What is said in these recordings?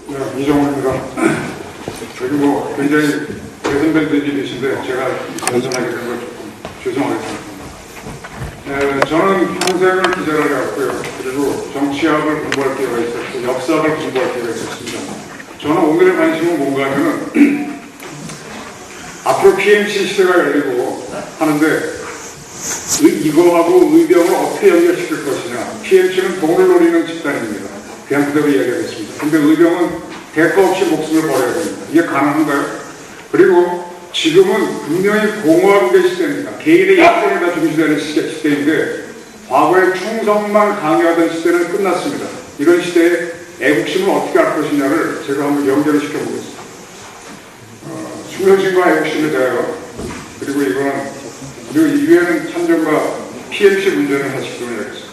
네, 이정호입니다. 여기 굉장히 개선된 분들이신데 제가 연선하게 된 걸 조금 죄송하겠습니다. 저는 평생을 기자를 해왔고요. 그리고 정치학을 공부할 기회가 있었고 역사학을 공부할 기회가 있었습니다. 저는 오늘의 관심은 뭔가 하면은 앞으로 PMC 시대가 열리고 하는데 이거하고 의병을 어떻게 연결시킬 것이냐. PMC는 돈을 노리는 집단입니다. 그냥 그대로 이야기하겠습니다. 근데 의병은 대가 없이 목숨을 버려야 됩니다. 이게 가능한가요? 그리고 지금은 분명히 공화국의 시대입니다. 개인의 약속이 다 중시되는 시대인데 과거에 충성만 강요하던 시대는 끝났습니다. 이런 시대에 애국심을 어떻게 할 것이냐를 제가 한번 연결을 시켜보겠습니다. 충성심과 애국심에 대하여 그리고 이외에는 참전과 PMC 문제는 다시 논의하겠습니다.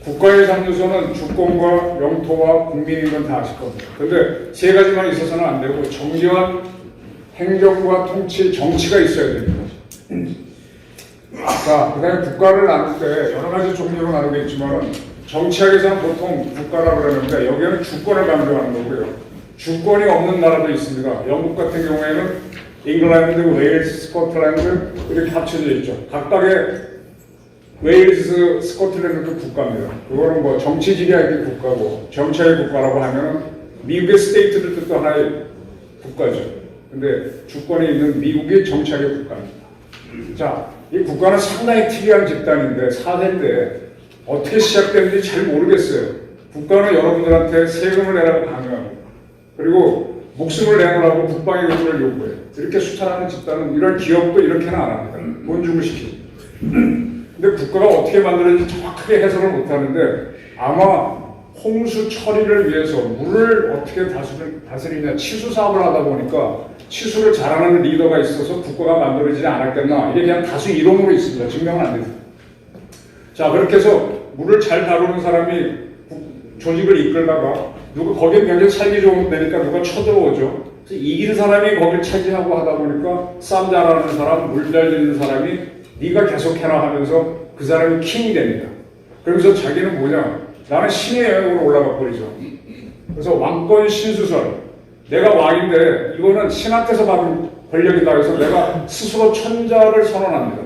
국가의 3요소는 주권과 영토와 국민인 건 다 아실 겁니다. 그런데 세 가지만 있어서는 안 되고 정교한 행정과 통치, 정치가 있어야 됩니다. 자, 그 다음에 국가를 나눌 때 여러 가지 종류로 나누겠지만 정치학에서는 보통 국가라고 그러는데 여기에는 주권을 강조하는 거고요. 주권이 없는 나라도 있습니다. 영국 같은 경우에는 잉글랜드, 웨일스, 스코틀랜드 이렇게 합쳐져 있죠. 각각의 웨일스, 스코틀랜드도 국가입니다. 그거는 뭐 정치지리학의 국가고 정치의 국가라고 하면 미국의 스테이트를 뜻도 하나의 국가죠. 근데 주권이 있는 미국의 정치학의 국가입니다. 자, 이 국가는 상당히 특이한 집단인데 사대인데 어떻게 시작됐는지 잘 모르겠어요. 국가는 여러분들한테 세금을 내라고 강요하고 그리고 목숨을 내놓으라고 국방의 의무를 요구해요. 이렇게 수탈하는 집단은 이런 기업도 이렇게는 안 합니다. 돈 주고 시키죠. 근데 국가가 어떻게 만들어진지 정확하게 해석을 못하는데 아마 홍수 처리를 위해서 물을 어떻게 다스리냐 치수 사업을 하다 보니까 치수를 잘하는 리더가 있어서 국가가 만들어지지 않았겠나 이게 그냥 다수 이론으로 있습니다. 증명은 안 됩니다. 자, 그렇게 해서 물을 잘 다루는 사람이 조직을 이끌다가 누가 거기에 굉장히 살기 좋은 데니까 누가 쳐들어오죠. 그래서 이긴 사람이 거기를 차지하고 하다 보니까 싸움 잘하는 사람, 물 잘 드는 사람이 네가 계속해라 하면서 그 사람이 킹이 됩니다. 그러면서 자기는 뭐냐? 나는 신의 영역으로 올라가 버리죠. 그래서 왕권 신수설. 내가 왕인데 이거는 신한테서 받은 권력이다 해서 내가 스스로 천자를 선언합니다.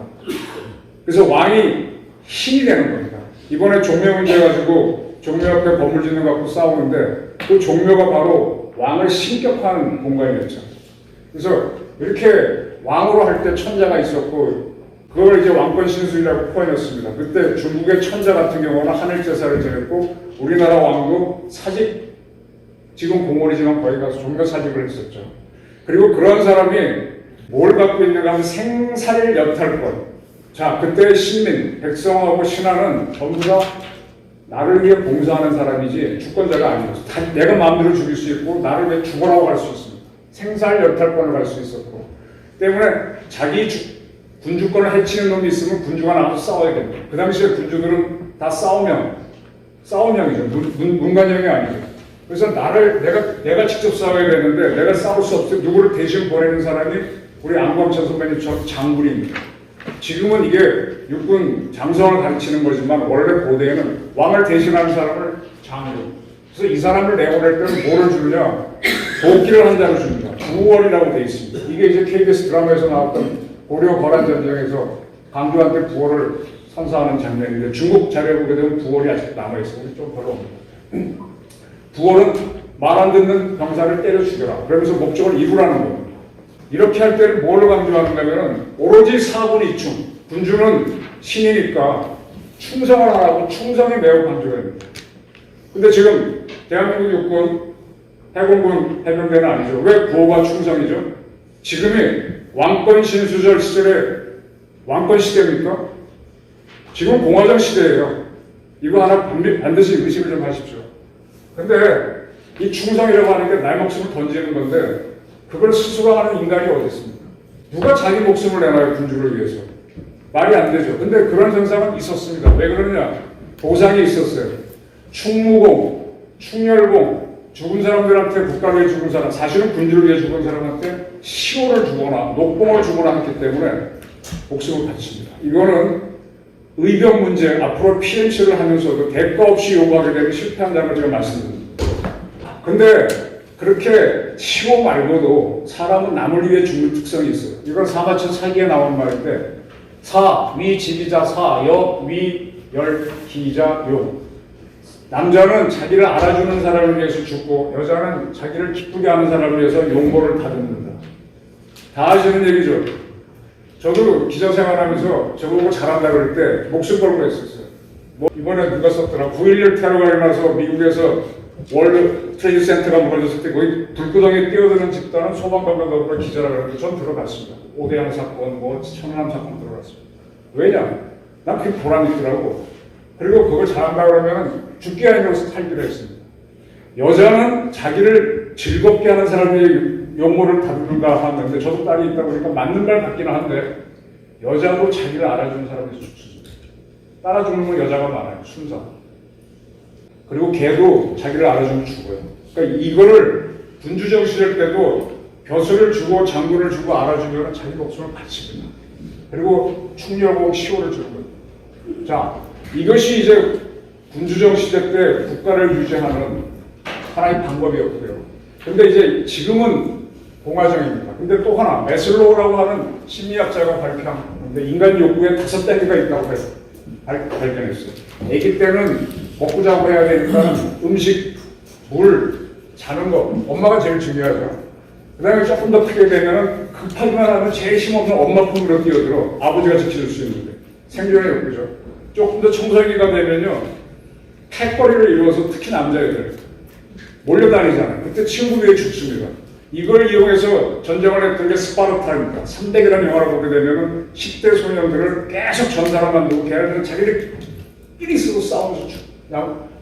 그래서 왕이 신이 되는 겁니다. 이번에 종묘 문제 가지고 종묘 앞에 건물 짓는 거 갖고 싸우는데 그 종묘가 바로 왕을 신격화하는 공간이었죠. 그래서 이렇게 왕으로 할 때 천자가 있었고 그걸 이제 왕권 신수이라고 표현했습니다. 그때 중국의 천자 같은 경우는 하늘 제사를 지냈고 우리나라 왕도 사직 지금 공월이지만 거기 가서 종묘 사직을 했었죠. 그리고 그런 사람이 뭘 갖고 있는가 하면 생사를 여탈권. 자, 그때 신민, 백성하고 신하는 전부 다 나를 위해 봉사하는 사람이지 주권자가 아니었어. 다 내가 마음대로 죽일 수 있고 나를 위해 죽어라고 할 수 있습니다. 생사를 여탈권을 할 수 있었고 때문에 자기 군주권을 해치는 놈이 있으면 군주가 나와서 싸워야 됩니다. 그 당시에 군주들은 다 싸움형이죠. 문관형이 아니죠. 그래서 내가 직접 싸워야 되는데 내가 싸울 수 없을 때 누구를 대신 보내는 사람이 우리 안광천 선배님처럼 장군입니다. 지금은 이게 육군 장성을 가르치는 거지만 원래 고대에는 왕을 대신하는 사람을 장군. 그래서 이 사람을 내보낼 때는 뭐를 주느냐? 도끼를 한 자루 줍니다. 부월이라고 되어 있습니다. 이게 이제 KBS 드라마에서 나왔던 고려 거란 전쟁에서 강조한테 부월을 선사하는 장면인데 중국 자료에 보게 되면 부월이 아직 남아있어요. 좀 별로. 부월은 말 안 듣는 병사를 때려 죽여라. 그러면서 목적을 이루라는 겁니다. 이렇게 할 때는 뭘 강조하는가면 오로지 사군이충. 군주는 신이니까 충성을 하라고 충성이 매우 강조됩니다. 근데 지금 대한민국 육군, 해공군, 해병대는 아니죠. 왜 구호가 충성이죠? 지금이 왕권 신수절 시절에 왕권 시대입니까? 지금 공화정 시대예요. 이거 하나 반드시 의식을 좀 하십시오. 근데 이 충성이라고 하는 게 나의 목숨을 던지는 건데 그걸 스스로 하는 인간이 어디 있습니까? 누가 자기 목숨을 내놔요, 군주를 위해서? 말이 안 되죠. 근데 그런 현상은 있었습니다. 왜 그러냐? 보상이 있었어요. 충무공, 충렬공, 죽은 사람들한테 국가를 위해 죽은 사람, 사실은 군주를 위해 죽은 사람한테 시호를 주거나 녹봉을 주거나 했기 때문에 목숨을 바칩니다. 이거는 의병 문제, 앞으로 피해치를 하면서도 대가 없이 요구하게 되면 실패한다는 걸 제가 말씀드립니다. 근데 그렇게 시호 말고도 사람은 남을 위해 죽는 특성이 있어요. 이건 사마천 사기에 나온 말인데, 사, 위, 지기자, 사, 여, 위, 열, 기자, 용. 남자는 자기를 알아주는 사람을 위해서 죽고, 여자는 자기를 기쁘게 하는 사람을 위해서 용모를 다듬는다. 다 아시는 얘기죠. 저도 기자 생활하면서 저보고 잘한다 그럴 때 목숨 걸고 했었어요. 뭐 이번에 누가 썼더라. 9.11 테러가 일어나서 미국에서 월드 트레이드 센터가 무너졌을 때 거기 불구덩이에 뛰어드는 집단은 소방관관과 기자라 그러는데 전 들어갔습니다. 오대양 사건, 뭐 청남 사건 들어갔습니다. 왜냐? 난 그게 보람이 있더라고. 그리고 그걸 잘한다 그러면 죽기 아니라고 살기로 했습니다. 여자는 자기를 즐겁게 하는 사람의 용모를 다루는가 하는데, 저도 딸이 있다 보니까 맞는 말 같기는 한데, 여자도 자기를 알아주는 사람에서 죽습니다. 따라주는 건 여자가 많아요. 순서. 그리고 개도 자기를 알아주면 죽어요. 그러니까 이거를 군주정 시절 때도 벼슬을 주고 장군을 주고 알아주면 자기 목숨을 바칩니다. 그리고 충렬공 시호를 주는 거예요. 자, 이것이 이제 군주정 시대 때 국가를 유지하는 하나의 방법이었고요. 근데 이제 지금은 공화정입니다. 근데 또 하나, 매슬로우라고 하는 심리학자가 발표한 건데, 인간 욕구에 5단계가 있다고 해서 발견했어요. 아기 때는 먹고 자고 해야 되니까 음식, 물, 자는 거, 엄마가 제일 중요하죠. 그 다음에 조금 더 크게 되면 급하기만 하면 제일 힘없는 엄마 품으로 뛰어들어. 아버지가 지켜줄 수 있는데. 생존의 욕구죠. 조금 더 청소기가 되면요, 패거리를 이루어서 특히 남자애들 몰려다니잖아요. 그때 친구 위에 죽습니다. 이걸 이용해서 전쟁을 했던 게 스파르타입니다. 300이라는 영화를 보게 되면은 10대 소년들을 계속 전사를 만들고 걔네들은 자기들끼리 쓰고 싸우면서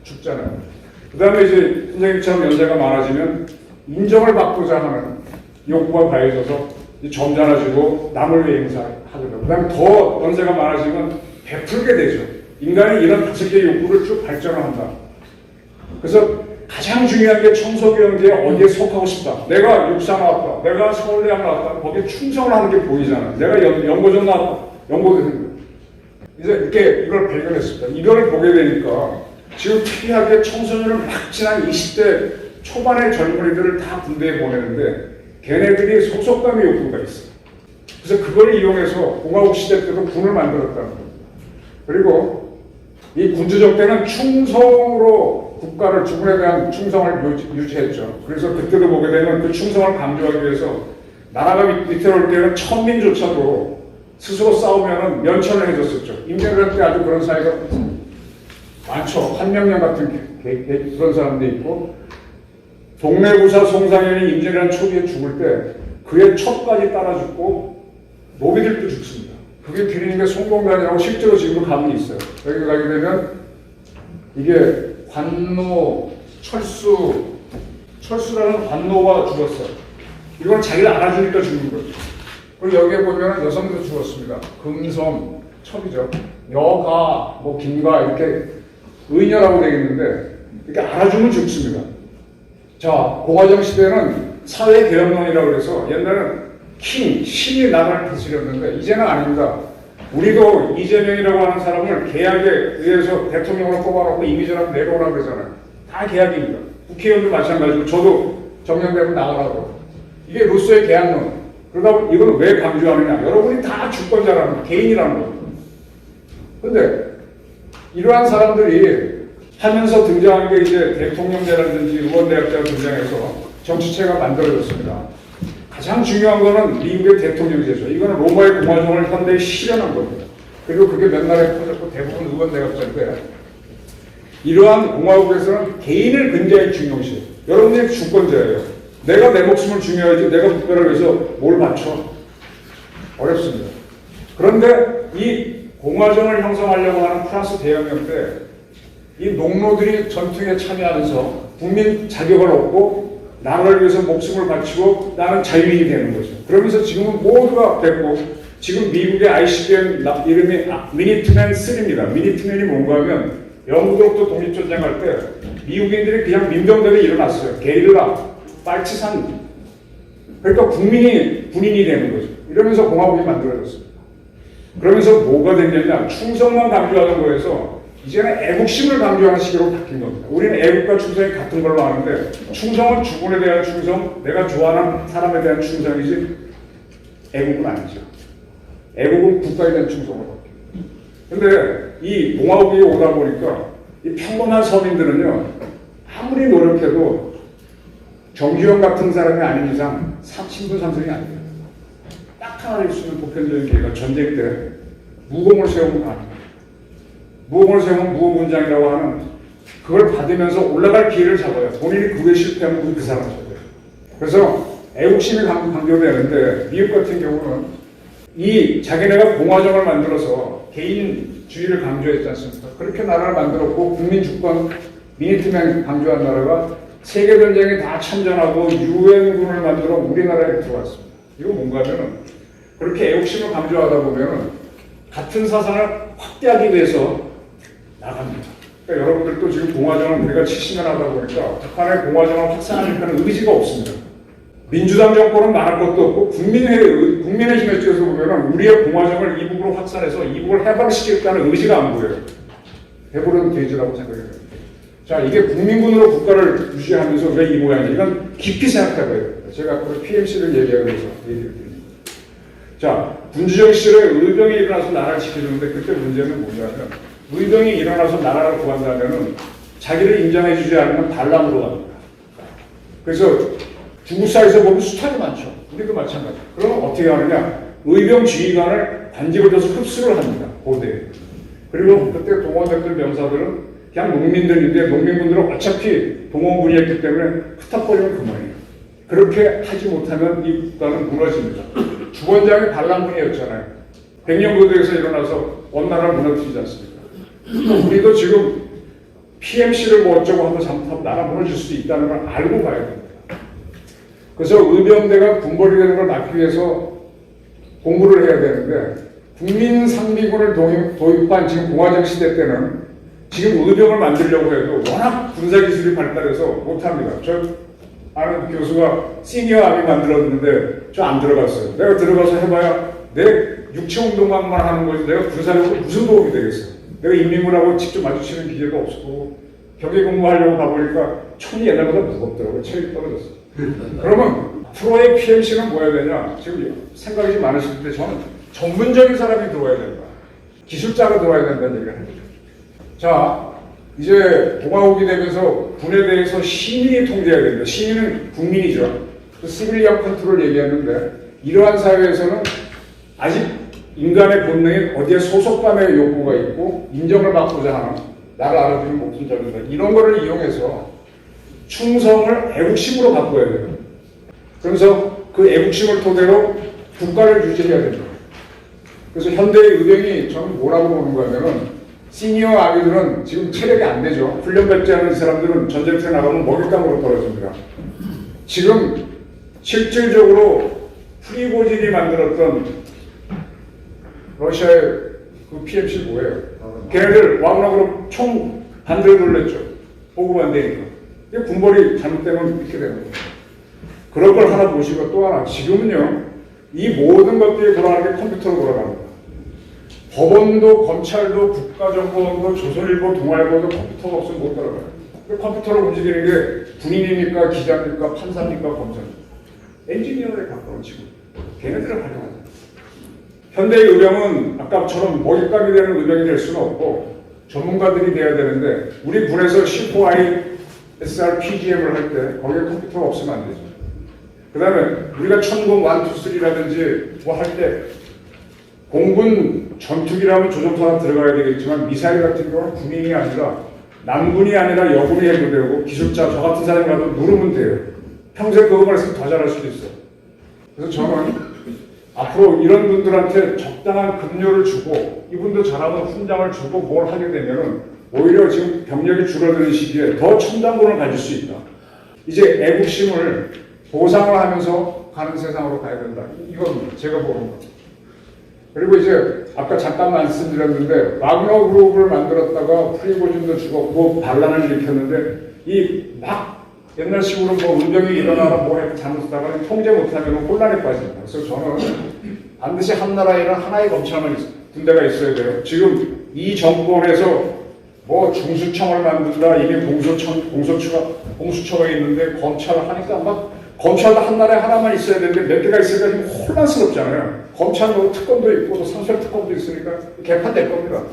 죽잖아요. 그 다음에 이제 선생님처럼 연세가 많아지면 인정을 받고자 하는 욕구가 가해져서 점잖아지고 남을 위해 행사하거든요. 그 다음에 더 연세가 많아지면 베풀게 되죠. 인간이 이런 5개의 욕구를 쭉 발전을 한다. 그래서 가장 중요한 게 청소년기에 어디에 속하고 싶다. 내가 육사 나왔다. 내가 서울대학 나왔다. 거기에 충성을 하는 게 보이잖아. 내가 연고전 나왔다. 연고대생. 이제 이렇게 이걸 발견했습니다. 이걸 보게 되니까 지금 특이하게 청소년을 막 지난 20대 초반의 젊은이들을 다 군대에 보내는데 걔네들이 속속감의 욕구가 있어요. 그래서 그걸 이용해서 공화국 시대 때도 군을 만들었다는 겁니다. 그리고 이 군주정 때는 충성으로 국가를, 주군에 대한 충성을 유지했죠. 그래서 그때도 보게 되면 그 충성을 강조하기 위해서 나라가 위태로울 때는 천민조차도 스스로 싸우면 면천을 해줬었죠. 임진왜란 때 아주 그런 사회가 많죠. 한명령 같은 그런 사람도 있고, 동네 부사 송상현이 임진왜란 초기에 죽을 때 그의 첩까지 따라 죽고 노비들도 죽습니다. 그게 비리는 게 송공단이라고 실제로 지금도 가문이 있어요. 여기 가게 되면 이게 관노, 철수라는 관노가 죽었어요. 이건 자기를 알아주니까 죽는 거죠. 그리고 여기에 보면 여성도 죽었습니다. 금섬, 첩이죠. 여가, 뭐 김가 이렇게 의녀라고 되어 있는데 이렇게 알아주면 죽습니다. 자, 공화정 시대는 사회개혁론이라고 해서 옛날에는 신이 나라를 다스렸는데 이제는 아닙니다. 우리도 이재명이라고 하는 사람을 계약에 의해서 대통령으로 뽑아놓고 이미지라고 내려오라고 그러잖아요. 다 계약입니다. 국회의원도 마찬가지고 저도 정년되면 나가라고. 이게 루소의 계약론. 그러다 보니 이건 왜 강조하느냐. 여러분이 다 주권자라는 개인이라는 겁니다. 근데 이러한 사람들이 하면서 등장한 게 이제 대통령제라든지 의원대학자가 등장해서 정치체가 만들어졌습니다. 가장 중요한 거는 미국의 대통령제죠. 이거는 로마의 공화정을 현대에 실현한 겁니다. 그리고 그게 몇 나라에 퍼졌고 대부분 의원대학자인데, 이러한 공화국에서는 개인을 굉장히 중요시해요. 여러분이 주권자예요. 내가 내 목숨을 중요하지 내가 국가를 위해서 뭘 바쳐? 어렵습니다. 그런데 이 공화정을 형성하려고 하는 프랑스 대혁명 때 이 농노들이 전투에 참여하면서 국민 자격을 얻고 나라를 위해서 목숨을 바치고 나는 자유인이 되는 거죠. 그러면서 지금은 모두가 됐고, 지금 미국의 ICBM 이름이 미니트맨 3입니다. 미니트맨이 뭔가 하면 영국으로부터 독립전쟁할 때 미국인들이 그냥 민병대로 일어났어요. 게릴라, 빨치산. 그러니까 국민이 군인이 되는 거죠. 이러면서 공화국이 만들어졌습니다. 그러면서 뭐가 됐냐면 충성만 강조하던 거에서 이제는 애국심을 강조하는 식으로 바뀐 겁니다. 우리는 애국과 충성이 같은 걸로 아는데 충성은 주군에 대한 충성, 내가 좋아하는 사람에 대한 충성이지 애국은 아니죠. 애국은 국가에 대한 충성으로 바뀝니다. 근데 이 공화국이 오다 보니까 이 평범한 서민들은요, 아무리 노력해도 정규영 같은 사람이 아닌 이상 신분 상승이 안 돼요. 딱 하나 있으면 보편적인 기회가 전쟁 때 무공을 세우면 가능합니다. 무공을 세우면 무공군장이라고 하는 그걸 받으면서 올라갈 기회를 잡아요. 본인이 그게 실패하면 그 사람 잡아요. 그래서 애국심이 강조되는데 미국 같은 경우는 이 자기네가 공화정을 만들어서 개인주의를 강조했지 않습니까? 그렇게 나라를 만들었고 국민주권 미니트맨 강조한 나라가 세계전쟁에 다 참전하고 유엔군을 만들어 우리나라에 들어왔습니다. 이거 뭔가 하면은 그렇게 애국심을 강조하다 보면은 같은 사상을 확대하기 위해서 나갑니다. 그러니까 여러분들도 지금 공화정을 우리가 70년 하다 보니까 북한의 공화정을 확산하니까는 의지가 없습니다. 민주당 정권은 말할 것도 없고 국민의 힘에 쪽에서 보면은 우리의 공화정을 이북으로 확산해서 이북을 해방시키겠다는 의지가 안 보여요. 해보려는 돼지라고 생각해요. 자, 이게 국민군으로 국가를 유지하면서 왜 이 모양이냐? 이건 깊이 생각해봐야 됩니다. 제가 앞으로 PMC를 얘기하면서 얘기를 드립니다. 자, 군주정 시절에 의병이 일어나서 나라를 지켜주는데 그때 문제는 뭐냐면 의병이 일어나서 나라를 구한다면은 자기를 인정해주지 않으면 반란으로 갑니다. 그래서 중국 사회에서 보면 수탈이 많죠. 우리도 마찬가지. 그러면 어떻게 하느냐? 의병 지휘관을 관직을 줘서 흡수를 합니다. 고대에. 그리고 그때 동원됐던 병사들은 그냥 농민들인데 농민분들은 어차피 동원군이었기 때문에 흩어버리면 그만이에요. 그렇게 하지 못하면 이 국가는 무너집니다. 주권장이 반란군이었잖아요. 백년고도에서 일어나서 온 나라를 무너뜨리지 않습니까? 우리도 지금 PMC를 뭐 어쩌고 하면 잘못하면 나라 무너질 수도 있다는 걸 알고 가야 됩니다. 그래서 의병대가 군벌이 되는 걸 막기 위해서 공부를 해야 되는데 국민 상비군을 도입한 지금 공화정 시대 때는 지금 의병을 만들려고 해도 워낙 군사기술이 발달해서 못합니다. 저 아는 교수가 시니어 아미 만들었는데 저 안 들어갔어요. 내가 들어가서 해봐야 내 육체운동만 하는 거지 내가 군사력으로 무슨 도움이 되겠어요. 내가 인민군하고 직접 마주치는 기회가 없었고 격의 근무하려고 가보니까 총이 옛날보다 무겁더라고요. 체력이 떨어졌어요. 그러면 프로의 PMC는 뭐 해야 되냐? 지금 생각이 좀 많으실 텐데 저는 전문적인 사람이 들어와야 된다. 기술자가 들어와야 된다는 얘기를 합니다. 자, 이제 공화국이 되면서 군에 대해서 시민이 통제해야 됩니다. 시민은 국민이죠. 그 시빌리언 컨트롤 얘기했는데 이러한 사회에서는 아직 인간의 본능이 어디에 소속감의 욕구가 있고 인정을 받고자 하는 나를 알아주는 목숨 잡는다. 이런 거를 이용해서 충성을 애국심으로 바꿔야 돼요. 그래서 그 애국심을 토대로 국가를 유지해야 됩니다. 그래서 현대의 의병이 저는 뭐라고 보는 거냐면은 시니어 아미들은 지금 체력이 안 되죠. 훈련받지 않은 사람들은 전쟁터에 나가면 먹잇감으로 떨어집니다. 지금 실질적으로 프리고진이 만들었던 러시아의 그 PMC 뭐예요? 걔네들 와그너그로 총 반대를 돌렸죠. 보급 안 되니까. 군벌이 잘못되면 이렇게 되는 거예요. 그런 걸 하나 보시고 또 하나 지금은요 이 모든 것들이 돌아가는 게 컴퓨터로 돌아갑니다. 법원도 검찰도 국가정보원도 조선일보 동아일보도 컴퓨터가 없으면 못 돌아가요. 컴퓨터로 움직이는 게 군인입니까 기자입니까 판사입니까 검사입니까 엔지니어에 가까운 친구 걔네들을 활용하죠. 현대의 의병은 아까처럼 먹잇감이 되는 의병이 될 수는 없고 전문가들이 돼야 되는데 우리 군에서 C4I SR PGM을 할 때 거기에 컴퓨터가 없으면 안 되죠. 그 다음에 우리가 천공 1, 2, 3라든지 뭐 할 때 공군 전투기라면 조종사가 들어가야 되겠지만 미사일 같은 경우는 군인이 아니라 남군이 아니라 여군이 해도 되고 기술자 저 같은 사람이 가도 누르면 돼요. 평생 그것만 했으면 더 잘할 수도 있어요. 그래서 저는 앞으로 이런 분들한테 적당한 급료를 주고 이분도 잘하면 훈장을 주고 뭘 하게 되면은 오히려 지금 병력이 줄어드는 시기에 더 첨단군을 가질 수 있다. 이제 애국심을 보상을 하면서 가는 세상으로 가야 된다. 이건 제가 보는 겁니다. 그리고 이제 아까 잠깐 말씀드렸는데 와그너 그룹을 만들었다가 프리고진도 죽었고 반란을 일으켰는데 이 막 옛날식으로 뭐 의병이 일어나라 뭐 해 잘못하다가 통제 못하면 혼란에 빠집니다. 그래서 저는 반드시 한 나라에는 하나의 검찰만 군대가 있어야 돼요. 지금 이 정권에서 뭐 중수청을 만든다, 이게 공수처가 있는데 검찰을 하니까 막 검찰도 한 나라에 하나만 있어야 되는데 몇 개가 있으니까 좀 혼란스럽잖아요. 검찰도 특검도 있고 또 상설 특검도 있으니까 개판될 겁니다.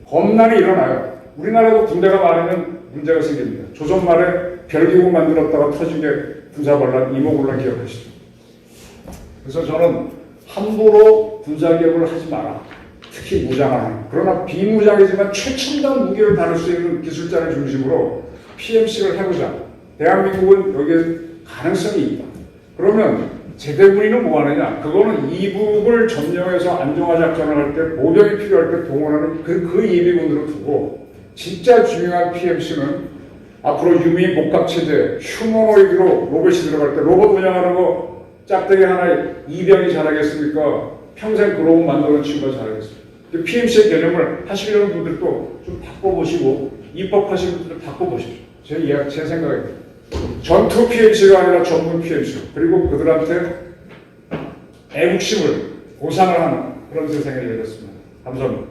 검난이 일어나요. 우리나라도 군대가 많으면 문제가 생깁니다. 조선 말에 별기구 만들었다가 터진 게 군사반란, 이모군란 기억하시죠? 그래서 저는 함부로 군사개혁을 하지 마라. 특히 무장하는. 그러나 비무장이지만 최첨단 무기를 다룰 수 있는 기술자를 중심으로 PMC를 해보자. 대한민국은 여기에 가능성이 있다. 그러면 제대군이는 뭐 하느냐? 그거는 이북을 점령해서 안정화 작전을 할 때 보병이 필요할 때 동원하는 그 예비군으로 두고 진짜 중요한 PMC는 앞으로 유미 복합체제, 휴머노이드로 로봇이 들어갈 때 로봇 운영하는 거 짝대기 하나에 이병이 잘하겠습니까? 평생 그 로봇 만드는 친구가 잘하겠습니까? PMC의 개념을 하시려는 분들도 좀 바꿔보시고 입법하시는 분들 바꿔보십시오. 제 생각입니다. 전투 PMC가 아니라 전문 PMC 그리고 그들한테 애국심을 보상을 하는 그런 세상이 되겠습니다. 감사합니다.